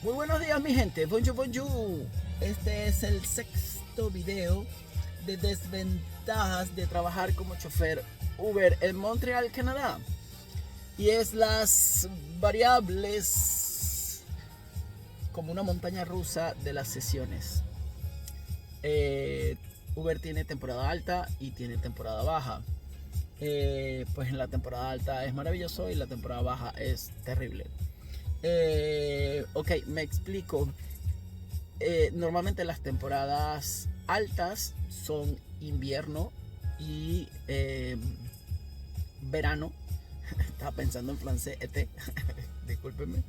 Muy buenos días mi gente, bonjour bonjour. Este es el sexto video de desventajas de trabajar como chofer Uber en Montreal, Canadá. Y es las variables como una montaña rusa de las sesiones. Uber tiene temporada alta y tiene temporada baja. Pues en la temporada alta es maravilloso y la temporada baja es terrible. Ok, me explico. Normalmente las temporadas altas son invierno y verano. Estaba pensando en francés, discúlpenme.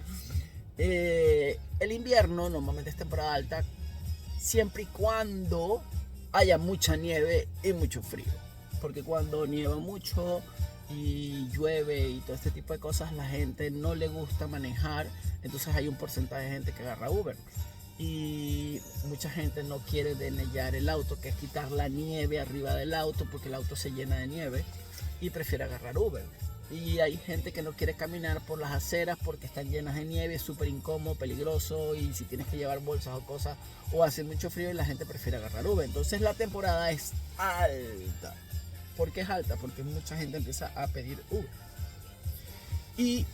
El invierno normalmente es temporada alta siempre y cuando haya mucha nieve y mucho frío. Porque cuando nieva mucho y llueve y todo este tipo de cosas, la gente no le gusta manejar, entonces hay un porcentaje de gente que agarra Uber y mucha gente no quiere denellar el auto, que es quitar la nieve arriba del auto porque el auto se llena de nieve, y prefiere agarrar Uber. Y hay gente que no quiere caminar por las aceras porque están llenas de nieve, es súper incómodo, peligroso, y si tienes que llevar bolsas o cosas o hace mucho frío, y la gente prefiere agarrar Uber. Entonces la temporada es alta. ¿Por qué es alta? Porque mucha gente empieza a pedir Uber. Y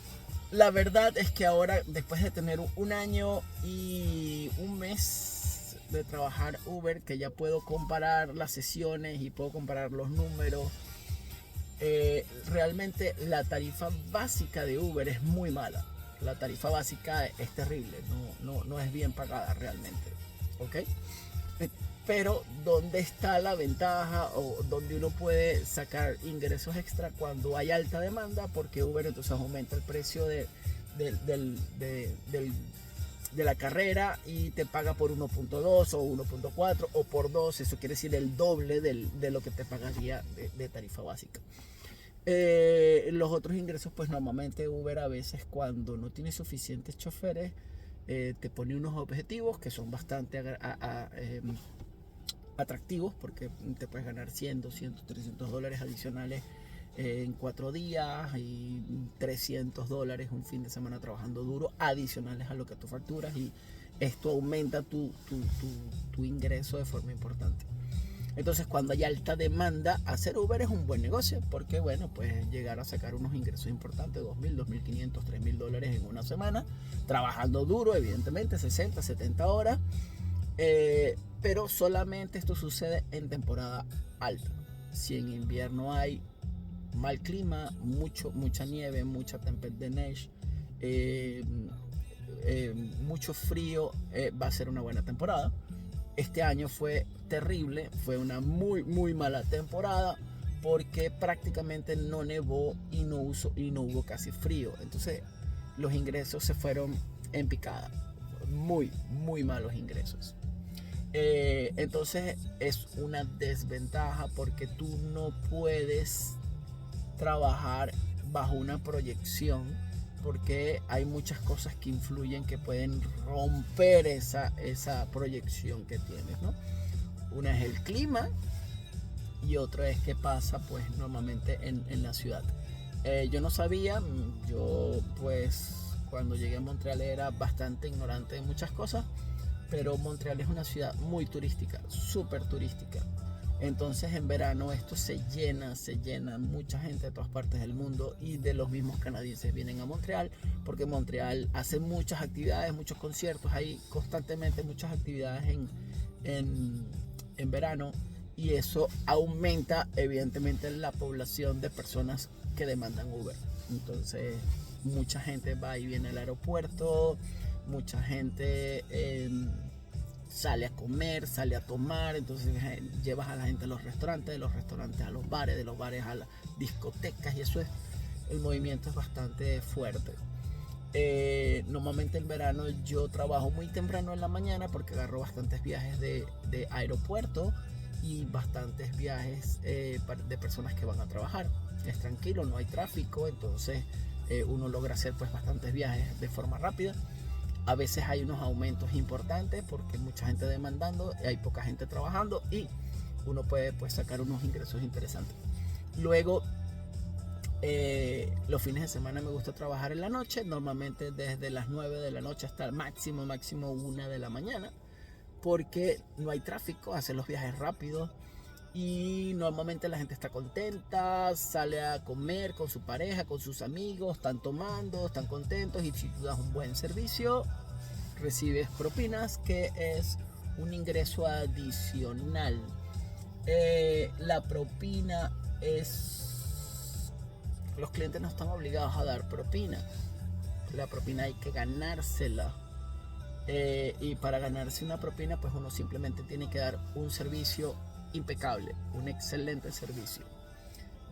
la verdad es que ahora, después de tener un año y un mes de trabajar Uber, que ya puedo comparar las sesiones y puedo comparar los números, realmente la tarifa básica de Uber es muy mala. La tarifa básica es terrible, no es bien pagada realmente. ¿Ok? Pero ¿dónde está la ventaja o donde uno puede sacar ingresos extra cuando hay alta demanda? Porque Uber entonces aumenta el precio de la carrera y te paga por 1.2 o 1.4 o por 2, eso quiere decir el doble de lo que te pagaría de tarifa básica. Los otros ingresos, pues normalmente Uber a veces cuando no tiene suficientes choferes, te pone unos objetivos que son bastante atractivos, porque te puedes ganar 100, 200, 300 dólares adicionales en 4 días y 300 dólares un fin de semana trabajando duro adicionales a lo que tú facturas, y esto aumenta tu ingreso de forma importante. Entonces cuando hay alta demanda, hacer Uber es un buen negocio, porque bueno, puedes llegar a sacar unos ingresos importantes, 2.000, 2.500, 3.000 dólares en una semana, trabajando duro, evidentemente, 60, 70 horas. Pero solamente esto sucede en temporada alta. Si en invierno hay mal clima, mucha nieve, mucha tempestad de neige, mucho frío, va a ser una buena temporada. Este año fue terrible, fue una muy mala temporada porque prácticamente no nevó y no hubo casi frío. Entonces los ingresos se fueron en picada, muy malos ingresos. Entonces es una desventaja porque tú no puedes trabajar bajo una proyección, porque hay muchas cosas que influyen que pueden romper esa proyección que tienes, ¿no? Una es el clima y otra es qué pasa pues normalmente en la ciudad. Yo no sabía, yo pues cuando llegué a Montreal era bastante ignorante de muchas cosas, pero Montreal es una ciudad muy turística, súper turística. Entonces en verano esto se llena, mucha gente de todas partes del mundo y de los mismos canadienses vienen a Montreal, porque Montreal hace muchas actividades, muchos conciertos, hay constantemente muchas actividades en verano, y eso aumenta evidentemente la población de personas que demandan Uber. Entonces mucha gente va y viene al aeropuerto, mucha gente sale a comer, sale a tomar, entonces llevas a la gente a los restaurantes, de los restaurantes a los bares, de los bares a las discotecas, y eso es, el movimiento es bastante fuerte. Normalmente en verano yo trabajo muy temprano en la mañana porque agarro bastantes viajes de aeropuerto y bastantes viajes de personas que van a trabajar. Es tranquilo, no hay tráfico, entonces uno logra hacer pues bastantes viajes de forma rápida. A veces hay unos aumentos importantes porque mucha gente demandando, hay poca gente trabajando, y uno puede pues sacar unos ingresos interesantes. Luego Los fines de semana me gusta trabajar en la noche, normalmente desde las 9 de la noche hasta el máximo 1 de la mañana, porque no hay tráfico, hacer los viajes rápidos y normalmente la gente está contenta, sale a comer con su pareja, con sus amigos, están tomando, están contentos, y si tú das un buen servicio, recibes propinas, que es un ingreso adicional. La propina es... Los clientes no están obligados a dar propina. La propina hay que ganársela. Y para ganarse una propina, pues uno simplemente tiene que dar un servicio impecable, un excelente servicio.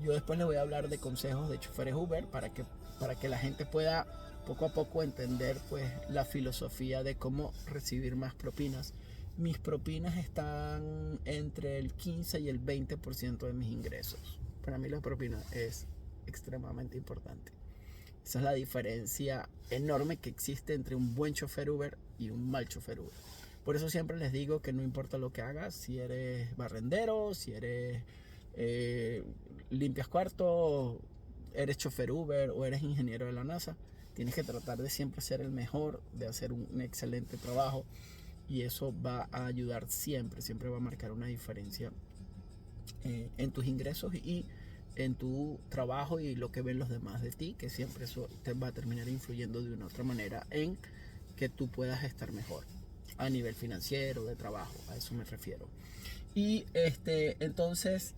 Yo después les voy a hablar de consejos de choferes Uber para que la gente pueda poco a poco entender pues la filosofía de cómo recibir más propinas. Mis propinas están entre el 15 y el 20% de mis ingresos. Para mí la propina es extremadamente importante. Esa es la diferencia enorme que existe entre un buen chofer Uber y un mal chofer Uber. Por eso siempre les digo que no importa lo que hagas, si eres barrendero, si eres limpias cuartos, eres chofer Uber o eres ingeniero de la NASA, tienes que tratar de siempre ser el mejor, de hacer un excelente trabajo, y eso va a ayudar siempre va a marcar una diferencia en tus ingresos y en tu trabajo y lo que ven los demás de ti, que siempre eso te va a terminar influyendo de una u otra manera en que tú puedas estar mejor a nivel financiero, de trabajo, a eso me refiero. Y entonces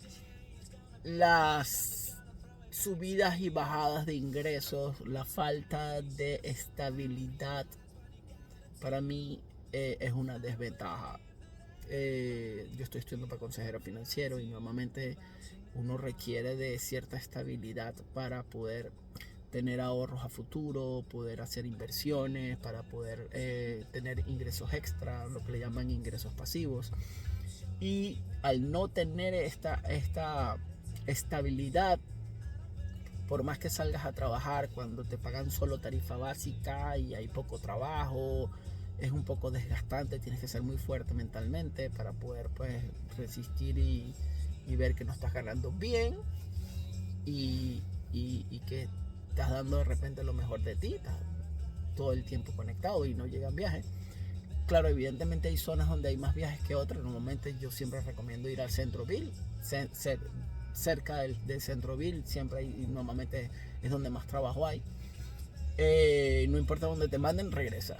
las subidas y bajadas de ingresos, la falta de estabilidad, para mí es una desventaja. Yo estoy estudiando para consejero financiero y normalmente uno requiere de cierta estabilidad para poder tener ahorros a futuro, poder hacer inversiones, para poder tener ingresos extra, lo que le llaman ingresos pasivos. Y al no tener esta estabilidad, por más que salgas a trabajar, cuando te pagan solo tarifa básica y hay poco trabajo, es un poco desgastante, tienes que ser muy fuerte mentalmente para poder pues resistir y ver que no estás ganando bien y que estás dando de repente lo mejor de ti, estás todo el tiempo conectado y no llegan viajes. Claro, evidentemente hay zonas donde hay más viajes que otras. Normalmente yo siempre recomiendo ir al Centroville, cerca del Centroville siempre hay, y normalmente es donde más trabajo hay. No importa dónde te manden, regresa.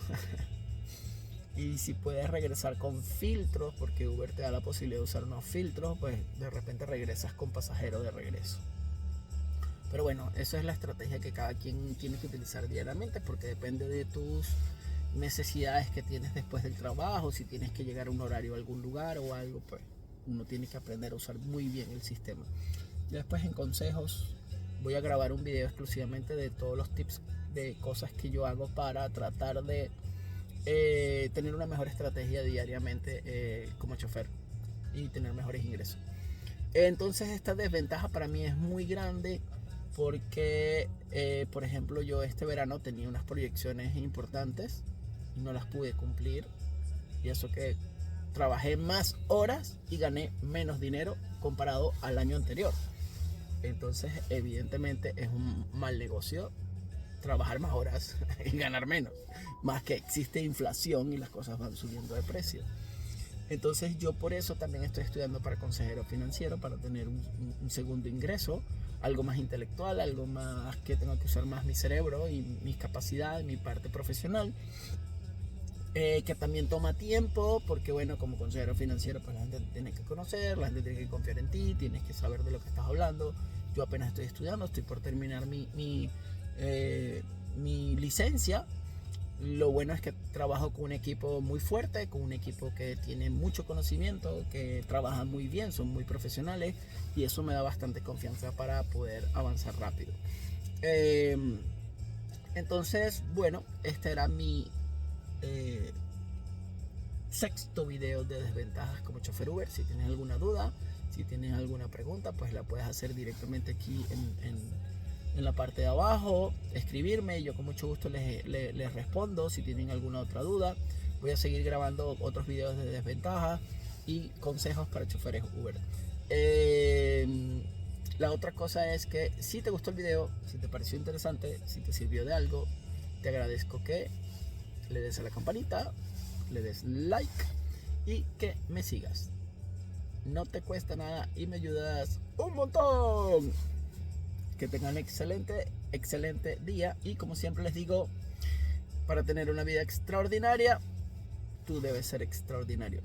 Y si puedes regresar con filtros, porque Uber te da la posibilidad de usar unos filtros, pues de repente regresas con pasajero de regreso. Pero bueno, esa es la estrategia que cada quien tiene que utilizar diariamente, porque depende de tus necesidades que tienes después del trabajo. Si tienes que llegar a un horario a algún lugar o algo, pues uno tiene que aprender a usar muy bien el sistema. Después, en consejos, voy a grabar un video exclusivamente de todos los tips de cosas que yo hago para tratar de tener una mejor estrategia diariamente como chofer y tener mejores ingresos. Entonces esta desventaja para mí es muy grande porque por ejemplo, yo este verano tenía unas proyecciones importantes y no las pude cumplir, y eso que trabajé más horas y gané menos dinero comparado al año anterior. Entonces evidentemente es un mal negocio trabajar más horas y ganar menos, más que existe inflación y las cosas van subiendo de precio. Entonces yo por eso también estoy estudiando para consejero financiero, para tener un segundo ingreso, algo más intelectual, algo más que tengo que usar más mi cerebro y mis capacidades, mi parte profesional, que también toma tiempo, porque bueno, como consejero financiero pues la gente tiene que conocer, la gente tiene que confiar en ti, tienes que saber de lo que estás hablando. Yo apenas estoy estudiando, estoy por terminar mi licencia. Lo bueno es que trabajo con un equipo muy fuerte, con un equipo que tiene mucho conocimiento, que trabaja muy bien, son muy profesionales, y eso me da bastante confianza para poder avanzar rápido. Entonces, bueno, este era mi sexto video de desventajas como chofer Uber. Si tienes alguna duda, si tienes alguna pregunta, pues la puedes hacer directamente aquí en la parte de abajo, escribirme, yo con mucho gusto les respondo. Si tienen alguna otra duda, voy a seguir grabando otros videos de desventajas y consejos para choferes Uber. La otra cosa es que si te gustó el video, si te pareció interesante, si te sirvió de algo, te agradezco que le des a la campanita, le des like y que me sigas. No te cuesta nada y me ayudas un montón. Que tengan excelente día y como siempre les digo, para tener una vida extraordinaria, tú debes ser extraordinario.